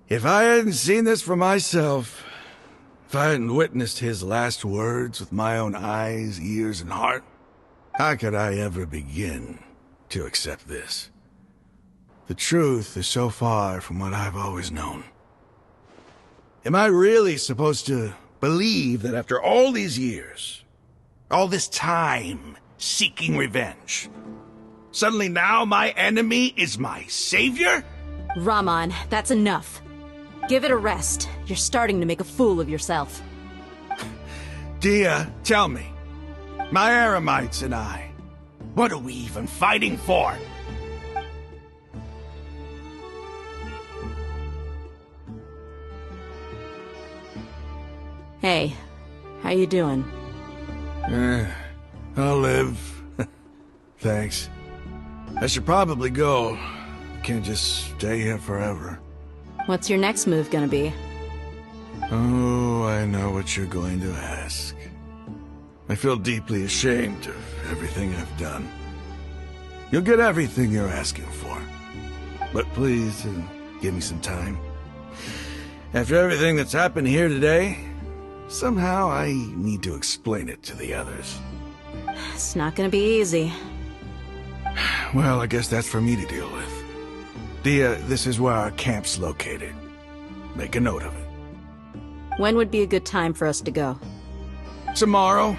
If I hadn't seen this for myself, if I hadn't witnessed his last words with my own eyes, ears, and heart, how could I ever begin to accept this? The truth is so far from what I've always known. Am I really supposed to believe that after all these years, all this time seeking revenge, suddenly now my enemy is my savior? Rahman, that's enough. Give it a rest. You're starting to make a fool of yourself. Dia, tell me, my Eremites and I, what are we even fighting for? Hey, how you doing? I'll live. Thanks. I should probably go. Can't just stay here forever. What's your next move gonna be? Oh, I know what you're going to ask. I feel deeply ashamed of everything I've done. You'll get everything you're asking for. But please, give me some time. After everything that's happened here today, somehow I need to explain it to the others. It's not gonna be easy. Well, I guess that's for me to deal with. Dia, this is where our camp's located. Make a note of it. When would be a good time for us to go? Tomorrow,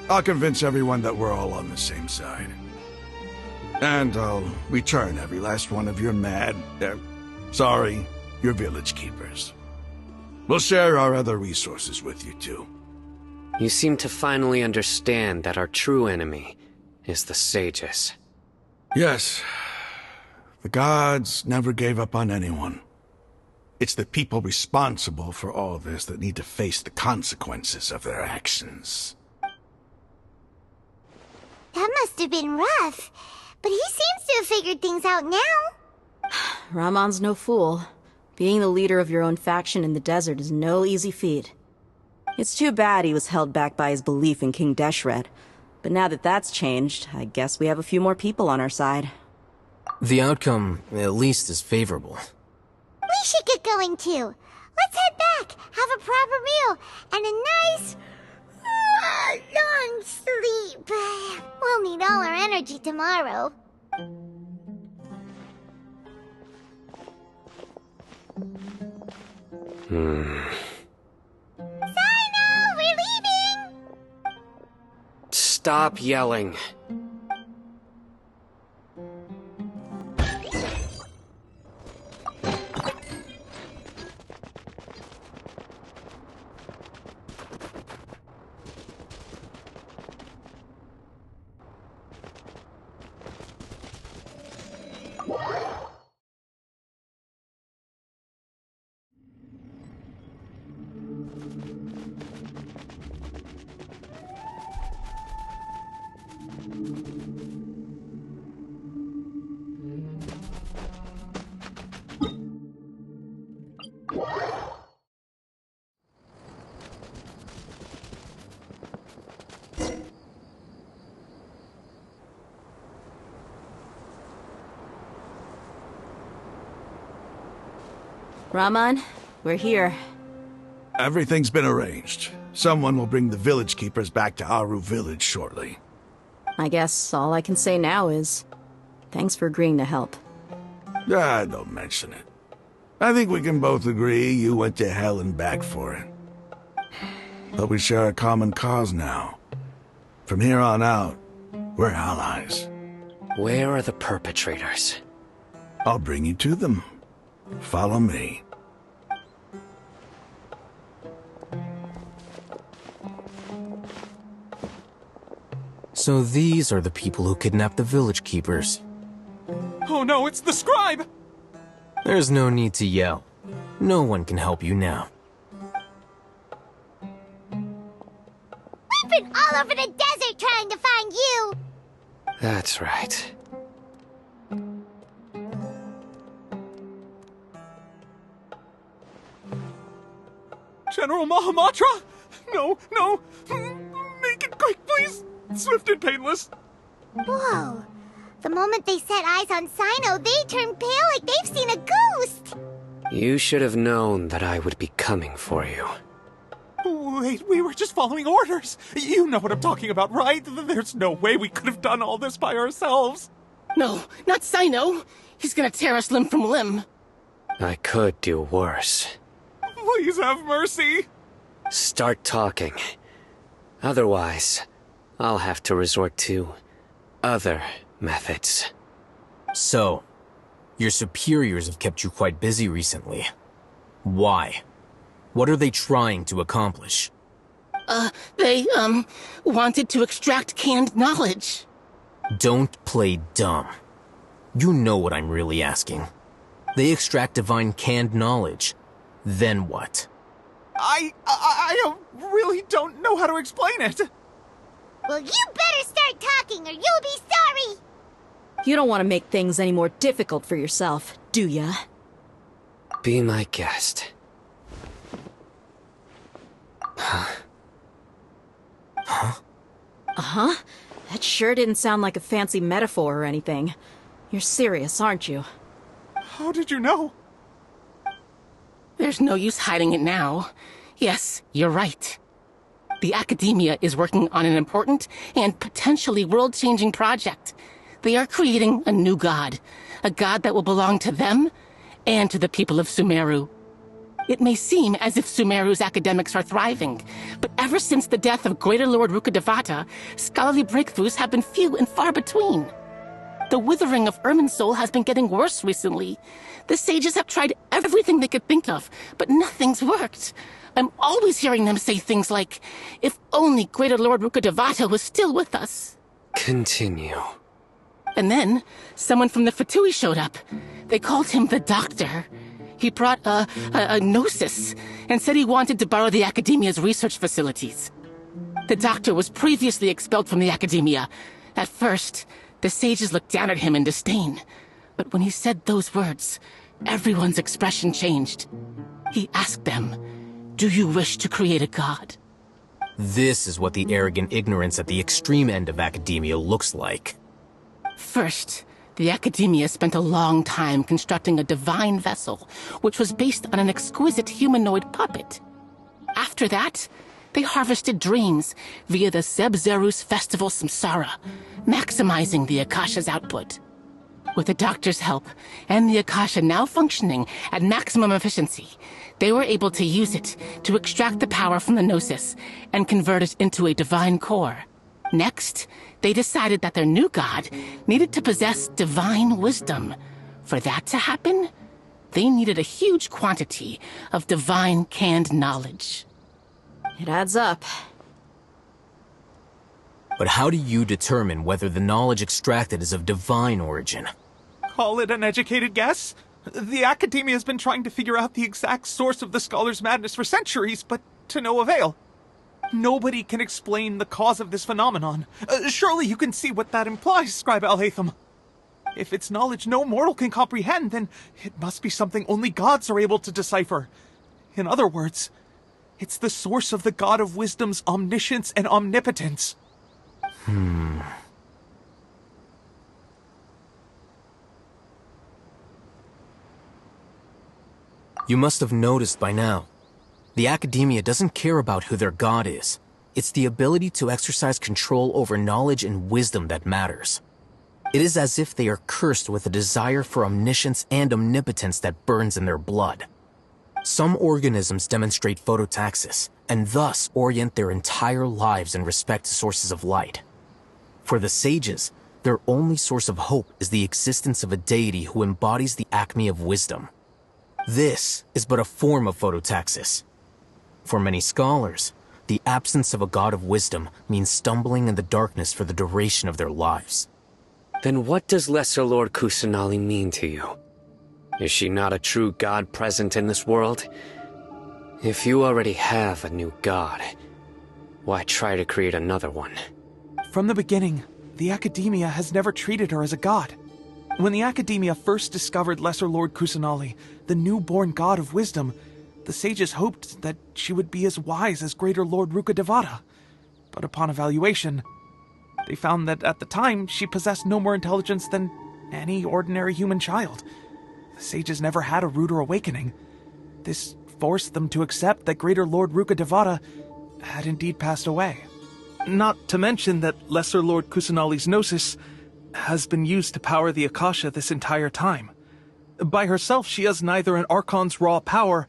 I'll convince everyone that we're all on the same side. And I'll return every last one of your your village keepers. We'll share our other resources with you too. You seem to finally understand that our true enemy is the sages. Yes. The gods never gave up on anyone. It's the people responsible for all this that need to face the consequences of their actions. That must have been rough, but he seems to have figured things out now. Rahman's no fool. Being the leader of your own faction in the desert is no easy feat. It's too bad he was held back by his belief in King Deshret. But now that that's changed, I guess we have a few more people on our side. The outcome, at least, is favorable. We should get going too. Let's head back, have a proper meal, and a nice, long sleep. We'll need all our energy tomorrow. Sino, we're leaving! Stop yelling. Rahman, we're here. Everything's been arranged. Someone will bring the village keepers back to Aru village shortly. I guess all I can say now is, thanks for agreeing to help. Don't mention it. I think we can both agree you went to hell and back for it. But we share a common cause now. From here on out, we're allies. Where are the perpetrators? I'll bring you to them. Follow me. So these are the people who kidnapped the village keepers. Oh no, it's the scribe! There's no need to yell. No one can help you now. We've been all over the desert trying to find you! That's right. General Mahamatra? No, make it quick, please! Swift and painless. Whoa, The moment they set eyes on Sino, they turn pale like they've seen a ghost! You should have known that I would be coming for you. Wait, we were just following orders. You know what I'm talking about, right? There's no way we could have done all this by ourselves. No, not Sino. He's gonna tear us limb from limb. I could do worse. Please have mercy. Start talking. Otherwise, I'll have to resort to other methods. So, your superiors have kept you quite busy recently. Why? What are they trying to accomplish? They wanted to extract canned knowledge. Don't play dumb. You know what I'm really asking. They extract divine canned knowledge. Then what? I really don't know how to explain it. Well, you better start talking or you'll be sorry! You don't want to make things any more difficult for yourself, do ya? Be my guest. Uh-huh. That sure didn't sound like a fancy metaphor or anything. You're serious, aren't you? How did you know? There's no use hiding it now. Yes, you're right. The Academia is working on an important and potentially world-changing project. They are creating a new god. A god that will belong to them and to the people of Sumeru. It may seem as if Sumeru's academics are thriving, but ever since the death of Greater Lord Rukkhadevata, scholarly breakthroughs have been few and far between. The withering of Irminsul has been getting worse recently. The sages have tried everything they could think of, but nothing's worked. I'm always hearing them say things like, if only Greater Lord Rukkhadevata was still with us. Continue. And then, someone from the Fatui showed up. They called him the Doctor. He brought a gnosis, and said he wanted to borrow the Academia's research facilities. The Doctor was previously expelled from the Academia. At first, the sages looked down at him in disdain. But when he said those words, everyone's expression changed. He asked them, "Do you wish to create a god?" This is what the arrogant ignorance at the extreme end of academia looks like. First, the Academia spent a long time constructing a divine vessel, which was based on an exquisite humanoid puppet. After that, they harvested dreams via the Zeb-Zerus Festival Samsara, maximizing the Akasha's output. With the Doctor's help, and the Akasha now functioning at maximum efficiency, they were able to use it to extract the power from the Gnosis and convert it into a divine core. Next, they decided that their new god needed to possess divine wisdom. For that to happen, they needed a huge quantity of divine canned knowledge. It adds up. But how do you determine whether the knowledge extracted is of divine origin? Call it an educated guess? The Academia has been trying to figure out the exact source of the Scholar's madness for centuries, but to no avail. Nobody can explain the cause of this phenomenon. Surely you can see what that implies, Scribe Alhaitham. If it's knowledge no mortal can comprehend, then it must be something only gods are able to decipher. In other words, it's the source of the God of Wisdom's omniscience and omnipotence. You must have noticed by now. The Academia doesn't care about who their god is. It's the ability to exercise control over knowledge and wisdom that matters. It is as if they are cursed with a desire for omniscience and omnipotence that burns in their blood. Some organisms demonstrate phototaxis, and thus orient their entire lives in respect to sources of light. For the sages, their only source of hope is the existence of a deity who embodies the acme of wisdom. This is but a form of phototaxis. For many scholars, the absence of a god of wisdom means stumbling in the darkness for the duration of their lives. Then what does Lesser Lord Kusanali mean to you? Is she not a true god present in this world? If you already have a new god, why try to create another one? From the beginning, the Academia has never treated her as a god. When the Academia first discovered Lesser Lord Kusanali, the newborn god of wisdom, the sages hoped that she would be as wise as Greater Lord Rukkhadevata. But upon evaluation, They found that at the time, she possessed no more intelligence than any ordinary human child. The sages never had a ruder awakening. This forced them to accept that Greater Lord Rukkhadevata had indeed passed away. Not to mention that Lesser Lord Kusanali's Gnosis has been used to power the Akasha this entire time. By herself, she has neither an Archon's raw power,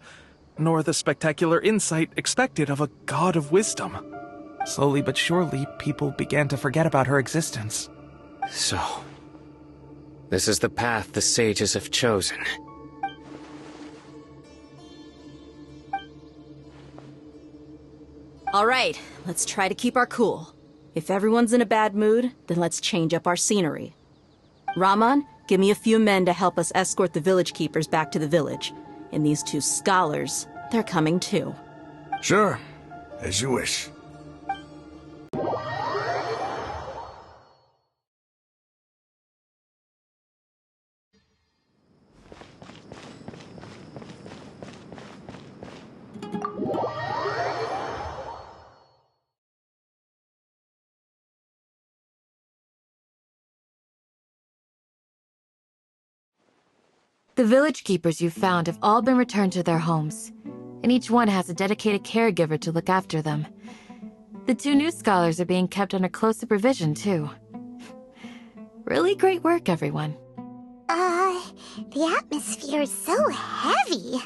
nor the spectacular insight expected of a god of wisdom. Slowly but surely, people began to forget about her existence. So, this is the path the sages have chosen. All right, let's try to keep our cool. If everyone's in a bad mood, then let's change up our scenery. Raman, give me a few men to help us escort the village keepers back to the village. And these two scholars, they're coming too. Sure, as you wish. The village keepers you found have all been returned to their homes, and each one has a dedicated caregiver to look after them. The two new scholars are being kept under close supervision, too. Really great work, everyone. The atmosphere is so heavy.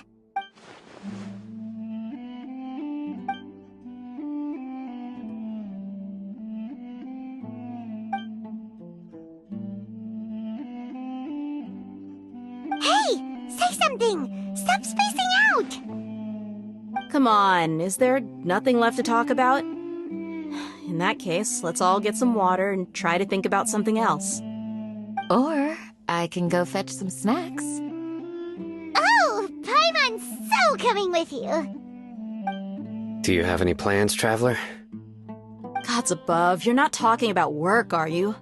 Say something! Stop spacing out! Come on, is there nothing left to talk about? In that case, let's all get some water and try to think about something else. Or I can go fetch some snacks. Oh, Paimon's so coming with you! Do you have any plans, Traveler? Gods above, you're not talking about work, are you?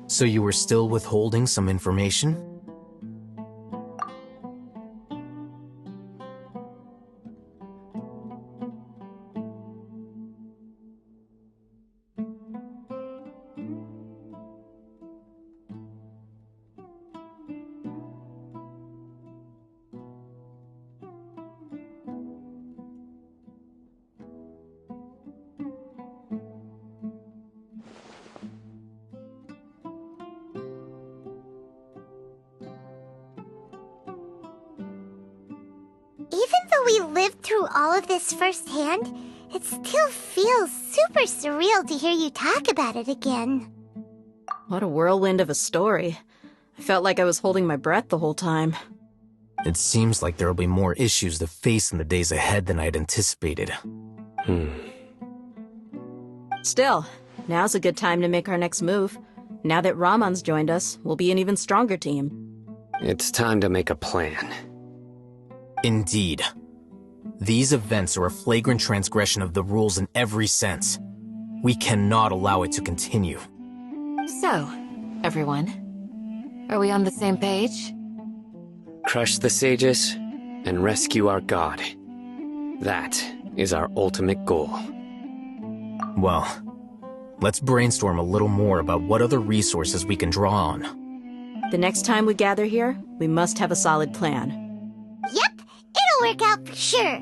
So you were still withholding some information? Even though we lived through all of this firsthand, it still feels super surreal to hear you talk about it again. What a whirlwind of a story. I felt like I was holding my breath the whole time. It seems like there'll be more issues to face in the days ahead than I'd anticipated. Still, now's a good time to make our next move. Now that Raman's joined us, we'll be an even stronger team. It's time to make a plan. Indeed. These events are a flagrant transgression of the rules in every sense. We cannot allow it to continue. So, everyone, are we on the same page? Crush the sages and rescue our god. That is our ultimate goal. Well, let's brainstorm a little more about what other resources we can draw on. The next time we gather here, we must have a solid plan. Yep, it'll work out for sure.